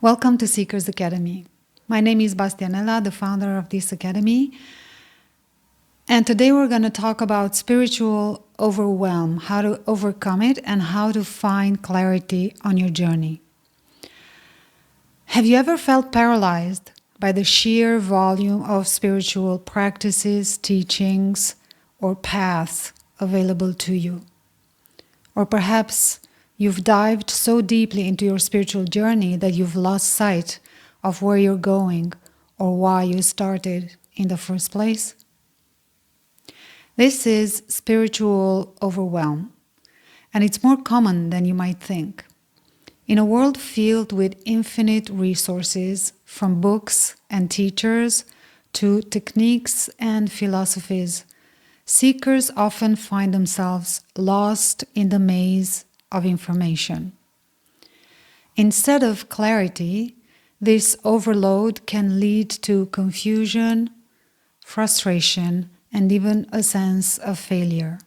Welcome to Seekers Academy. My name is Bastianela, the founder of this academy. And today we're going to talk about spiritual overwhelm, how to overcome it, and how to find clarity on your journey. Have you ever felt paralyzed by the sheer volume of spiritual practices, teachings, or paths available to you? Or perhaps you've dived so deeply into your spiritual journey that you've lost sight of where you're going or why you started in the first place. This is spiritual overwhelm, and it's more common than you might think. In a world filled with infinite resources, from books and teachers to techniques and philosophies, seekers often find themselves lost in the maze of information. Instead of clarity, this overload can lead to confusion, frustration, and even a sense of failure.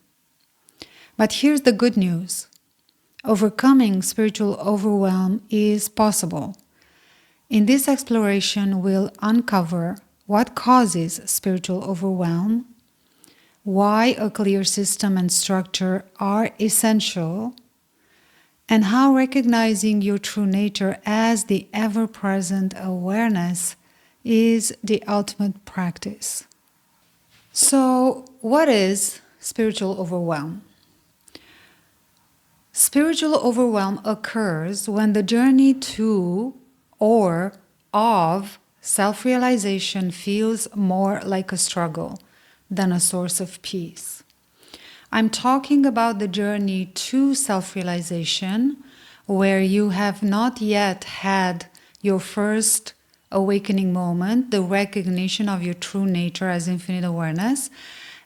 But here's the good news. Overcoming spiritual overwhelm is possible. In this exploration, we'll uncover what causes spiritual overwhelm, why a clear system and structure are essential, and how recognizing your true nature as the ever-present awareness is the ultimate practice. So, what is spiritual overwhelm? Spiritual overwhelm occurs when the journey to or of self-realization feels more like a struggle than a source of peace. I'm talking about the journey to self-realization, where you have not yet had your first awakening moment, the recognition of your true nature as infinite awareness.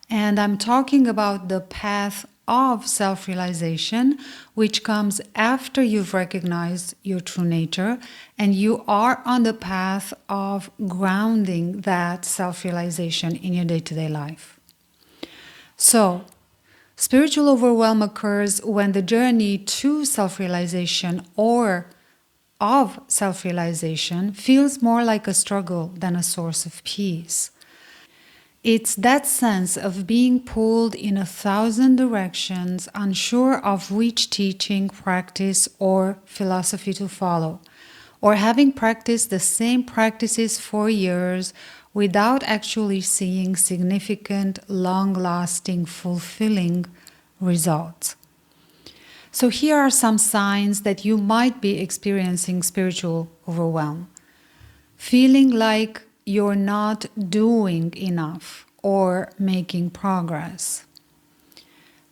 And I'm talking about the path of self-realization, which comes after you've recognized your true nature and you are on the path of grounding that self-realization in your day-to-day life. So, spiritual overwhelm occurs when the journey to self-realization or of self-realization feels more like a struggle than a source of peace. It's that sense of being pulled in 1,000 directions, unsure of which teaching, practice, or philosophy to follow, or having practiced the same practices for years without actually seeing significant, long-lasting, fulfilling results. So here are some signs that you might be experiencing spiritual overwhelm. Feeling like you're not doing enough or making progress.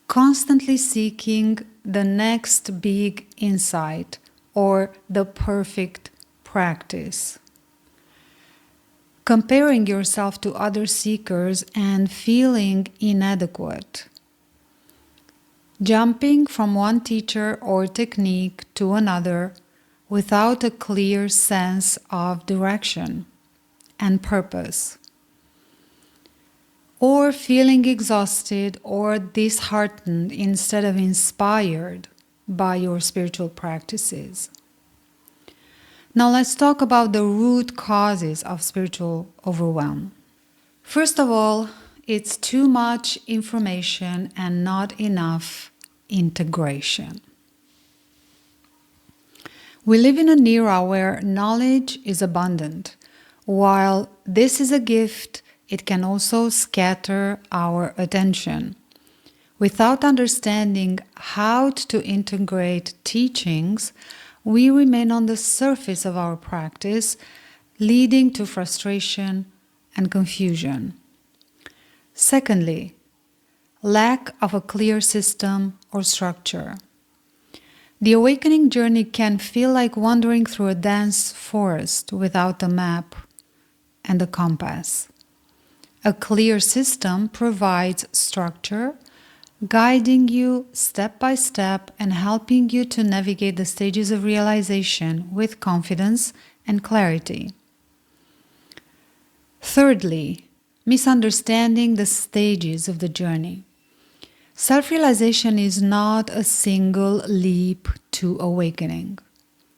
Constantly seeking the next big insight or the perfect practice. Comparing yourself to other seekers and feeling inadequate. Jumping from one teacher or technique to another without a clear sense of direction and purpose. Or feeling exhausted or disheartened instead of inspired by your spiritual practices. Now let's talk about the root causes of spiritual overwhelm. First of all, it's too much information and not enough integration. We live in an era where knowledge is abundant. While this is a gift, it can also scatter our attention. Without understanding how to integrate teachings, we remain on the surface of our practice, leading to frustration and confusion. Secondly, lack of a clear system or structure. The awakening journey can feel like wandering through a dense forest without a map and a compass. A clear system provides structure, guiding you step by step and helping you to navigate the stages of realization with confidence and clarity. Thirdly, misunderstanding the stages of the journey. Self-realization is not a single leap to awakening.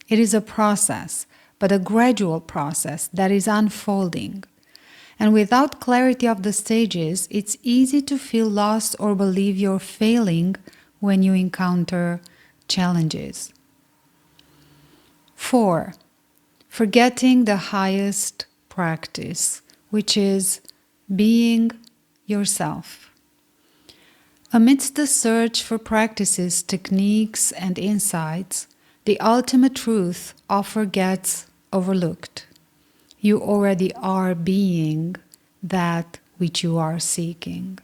It is a process but a gradual process that is unfolding. And without clarity of the stages, it's easy to feel lost or believe you're failing when you encounter challenges. 4. Forgetting the highest practice, which is being yourself. Amidst the search for practices, techniques, and insights, the ultimate truth often gets overlooked. You already are being that which you are seeking.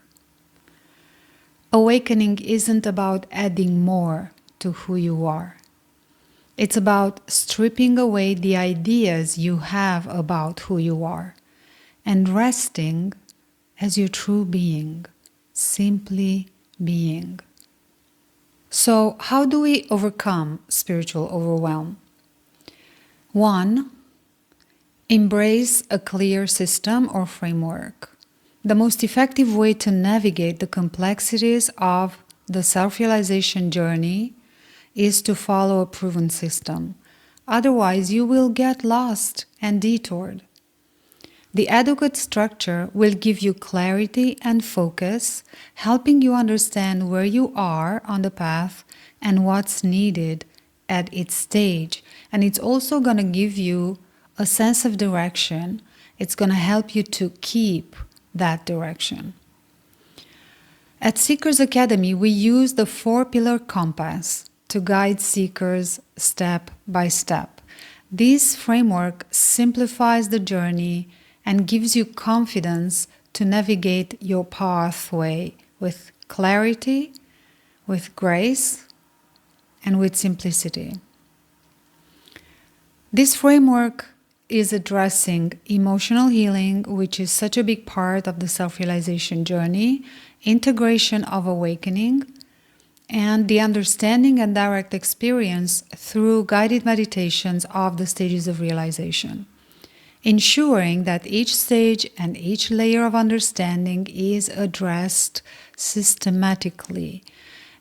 Awakening isn't about adding more to who you are. It's about stripping away the ideas you have about who you are and resting as your true being, simply being. So, how do we overcome spiritual overwhelm? 1. Embrace a clear system or framework. The most effective way to navigate the complexities of the self-realization journey is to follow a proven system. Otherwise, you will get lost and detoured. The adequate structure will give you clarity and focus, helping you understand where you are on the path and what's needed at its stage. And it's also going to give you a sense of direction. It's going to help you to keep that direction. At Seekers Academy, we use the 4-pillar compass to guide seekers step by step. This framework simplifies the journey and gives you confidence to navigate your pathway with clarity, with grace, and with simplicity. This framework is addressing emotional healing, which is such a big part of the self-realization journey, integration of awakening, and the understanding and direct experience through guided meditations of the stages of realization, ensuring that each stage and each layer of understanding is addressed systematically.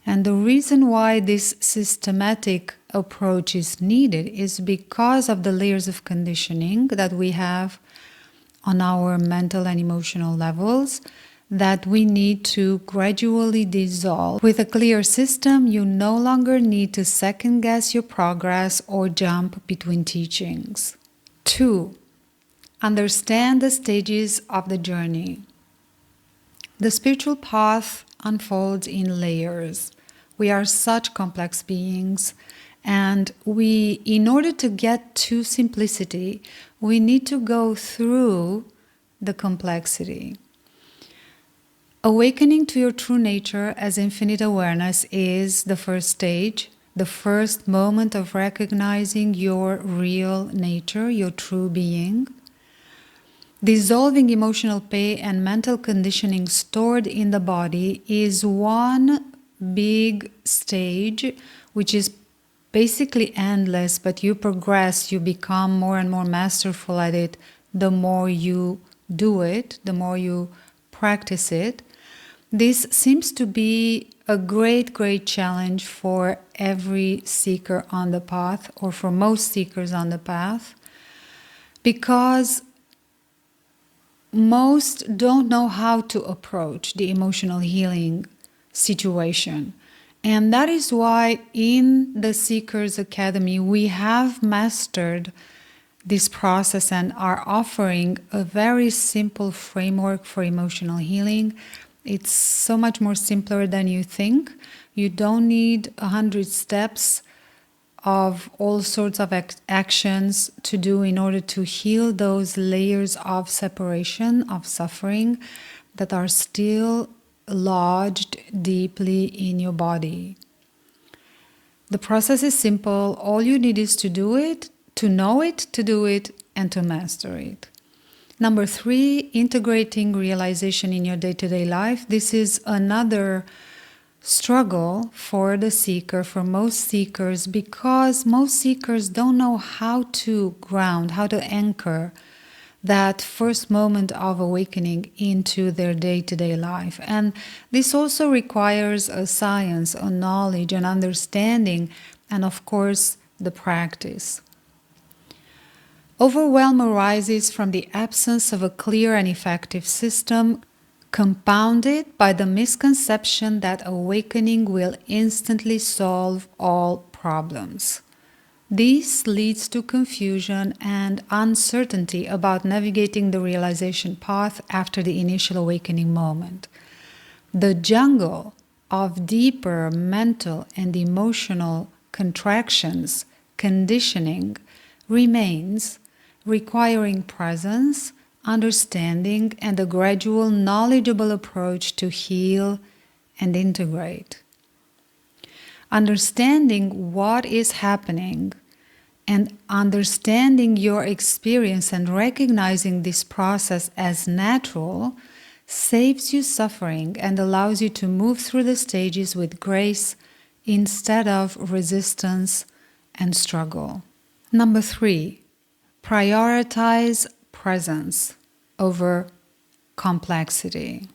And the reason why this systematic approach is needed is because of the layers of conditioning that we have on our mental and emotional levels that we need to gradually dissolve. With a clear system, you no longer need to second guess your progress or jump between teachings. 2. Understand the stages of the journey. The spiritual path unfolds in layers. We are such complex beings, and in order to get to simplicity, we need to go through the complexity. Awakening to your true nature as infinite awareness is the first stage, the first moment of recognizing your real nature, your true being. Dissolving emotional pain and mental conditioning stored in the body is one big stage, which is basically endless, but you progress, you become more and more masterful at it the more you do it, the more you practice it. This seems to be a great challenge for every seeker on the path, or for most seekers on the path, because most don't know how to approach the emotional healing situation. And that is why in the Seekers Academy we have mastered this process and are offering a very simple framework for emotional healing. It's so much more simpler than you think. You don't need 100 steps of all sorts of actions to do in order to heal those layers of separation, of suffering that are still lodged deeply in your body. The process is simple. All you need is to do it, to know it, to do it, and to master it. Number 3, integrating realization in your day-to-day life. This is another struggle for the seeker, for most seekers, because most seekers don't know how to ground, how to anchor that first moment of awakening into their day-to-day life. And this also requires a science, a knowledge, an understanding, and of course, the practice. Overwhelm arises from the absence of a clear and effective system, compounded by the misconception that awakening will instantly solve all problems. This leads to confusion and uncertainty about navigating the realization path after the initial awakening moment. The jungle of deeper mental and emotional contractions, conditioning, remains, requiring presence, understanding, and a gradual, knowledgeable approach to heal and integrate. Understanding what is happening and understanding your experience and recognizing this process as natural saves you suffering and allows you to move through the stages with grace instead of resistance and struggle. Number 3, prioritize presence over complexity.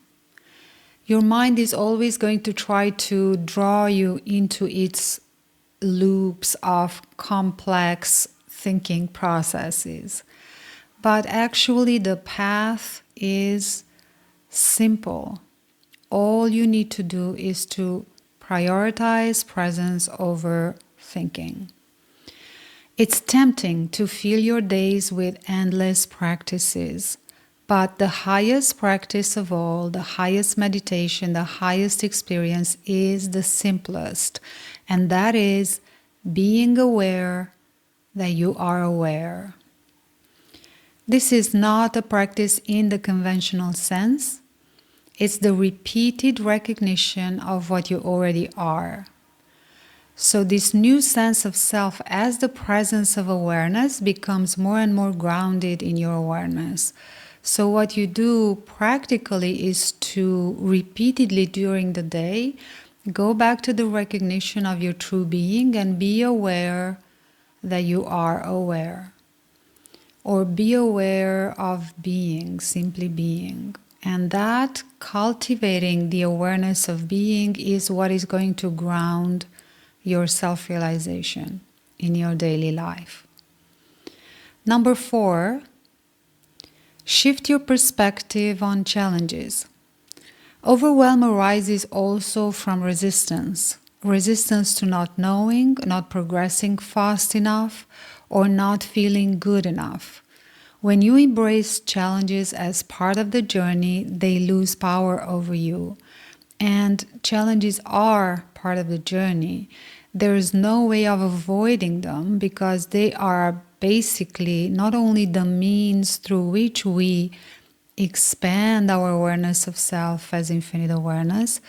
Your mind is always going to try to draw you into its loops of complex thinking processes. But actually, the path is simple. All you need to do is to prioritize presence over thinking. It's tempting to fill your days with endless practices, but the highest practice of all, the highest meditation, the highest experience is the simplest, and that is being aware that you are aware. This is not a practice in the conventional sense. It's the repeated recognition of what you already are. So this new sense of self as the presence of awareness becomes more and more grounded in your awareness. So what you do practically is to repeatedly during the day go back to the recognition of your true being and be aware that you are aware. Or be aware of being, simply being. And that cultivating the awareness of being is what is going to ground your self-realization in your daily life. Number 4, shift your perspective on challenges. Overwhelm arises also from resistance. Resistance to not knowing, not progressing fast enough, or not feeling good enough. When you embrace challenges as part of the journey, they lose power over you. And challenges are part of the journey. There is no way of avoiding them because they are basically not only the means through which we expand our awareness of self as infinite awareness,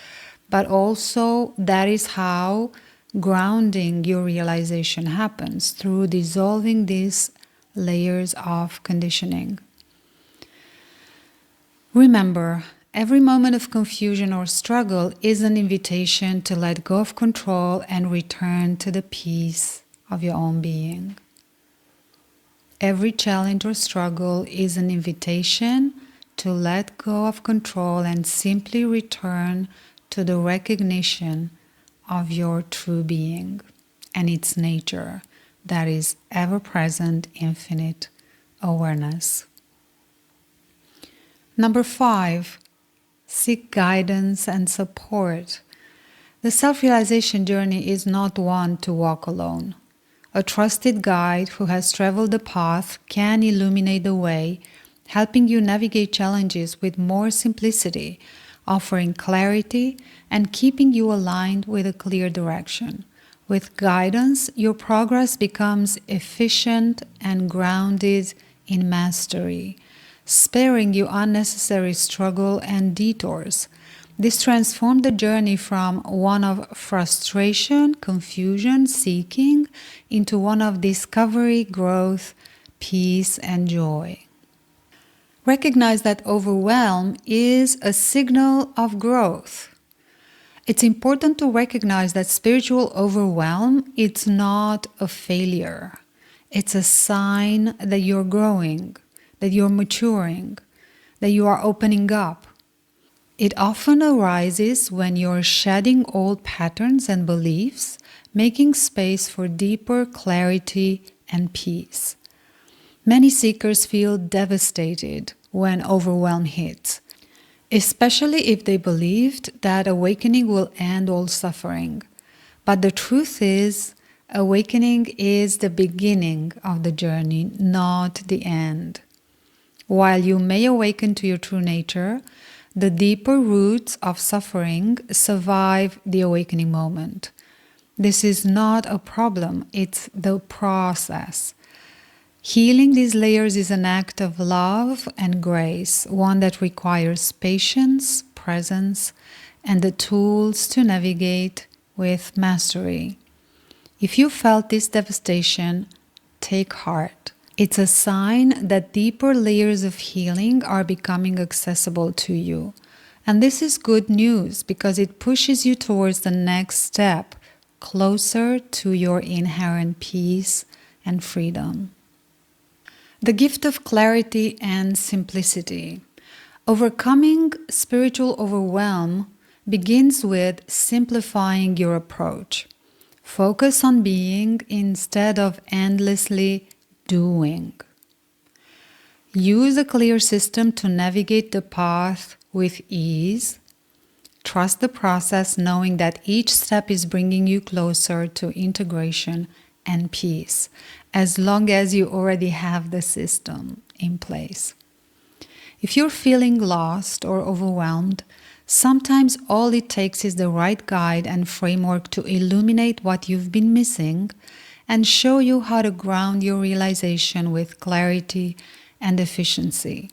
but also that is how grounding your realization happens, through dissolving these layers of conditioning. Remember, every moment of confusion or struggle is an invitation to let go of control and return to the peace of your own being. Every challenge or struggle is an invitation to let go of control and simply return to the recognition of your true being and its nature, that is ever-present, infinite awareness. Number 5, seek guidance and support. The self-realization journey is not one to walk alone. A trusted guide who has traveled the path can illuminate the way, helping you navigate challenges with more simplicity, offering clarity and keeping you aligned with a clear direction. With guidance, your progress becomes efficient and grounded in mastery, sparing you unnecessary struggle and detours. This transformed the journey from one of frustration, confusion, seeking, into one of discovery, growth, peace, and joy. Recognize that overwhelm is a signal of growth. It's important to recognize that spiritual overwhelm, it's not a failure. It's a sign that you're growing, that you're maturing, that you are opening up. It often arises when you're shedding old patterns and beliefs, making space for deeper clarity and peace. Many seekers feel devastated when overwhelm hits, especially if they believed that awakening will end all suffering. But the truth is, awakening is the beginning of the journey, not the end. While you may awaken to your true nature, the deeper roots of suffering survive the awakening moment. This is not a problem, it's the process. Healing these layers is an act of love and grace, one that requires patience, presence, and the tools to navigate with mastery. If you felt this devastation, take heart. It's a sign that deeper layers of healing are becoming accessible to you. And this is good news because it pushes you towards the next step, closer to your inherent peace and freedom. The gift of clarity and simplicity. Overcoming spiritual overwhelm begins with simplifying your approach. Focus on being instead of endlessly doing. Use a clear system to navigate the path with ease. Trust the process, knowing that each step is bringing you closer to integration and peace, as long as you already have the system in place. If you're feeling lost or overwhelmed, sometimes all it takes is the right guide and framework to illuminate what you've been missing and show you how to ground your realization with clarity and efficiency.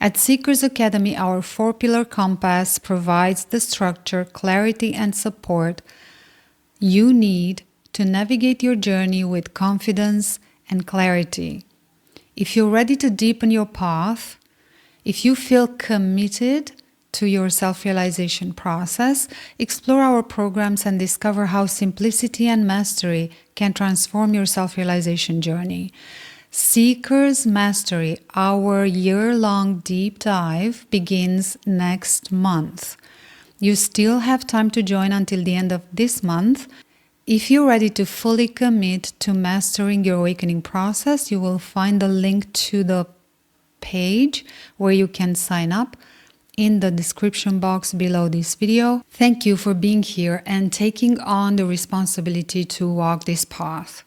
At Seekers Academy, our 4-pillar compass provides the structure, clarity, and support you need to navigate your journey with confidence and clarity. If you're ready to deepen your path, if you feel committed to your self-realization process, explore our programs and discover how simplicity and mastery can transform your self-realization journey. Seekers Mastery, our year-long deep dive, begins next month. You still have time to join until the end of this month. If you're ready to fully commit to mastering your awakening process, you will find the link to the page where you can sign up in the description box below this video. Thank you for being here and taking on the responsibility to walk this path.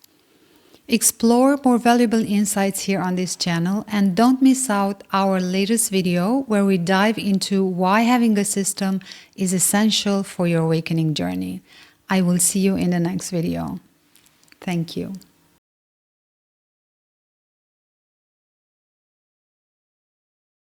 Explore more valuable insights here on this channel and don't miss out our latest video where we dive into why having a system is essential for your awakening journey. I will see you in the next video. Thank you.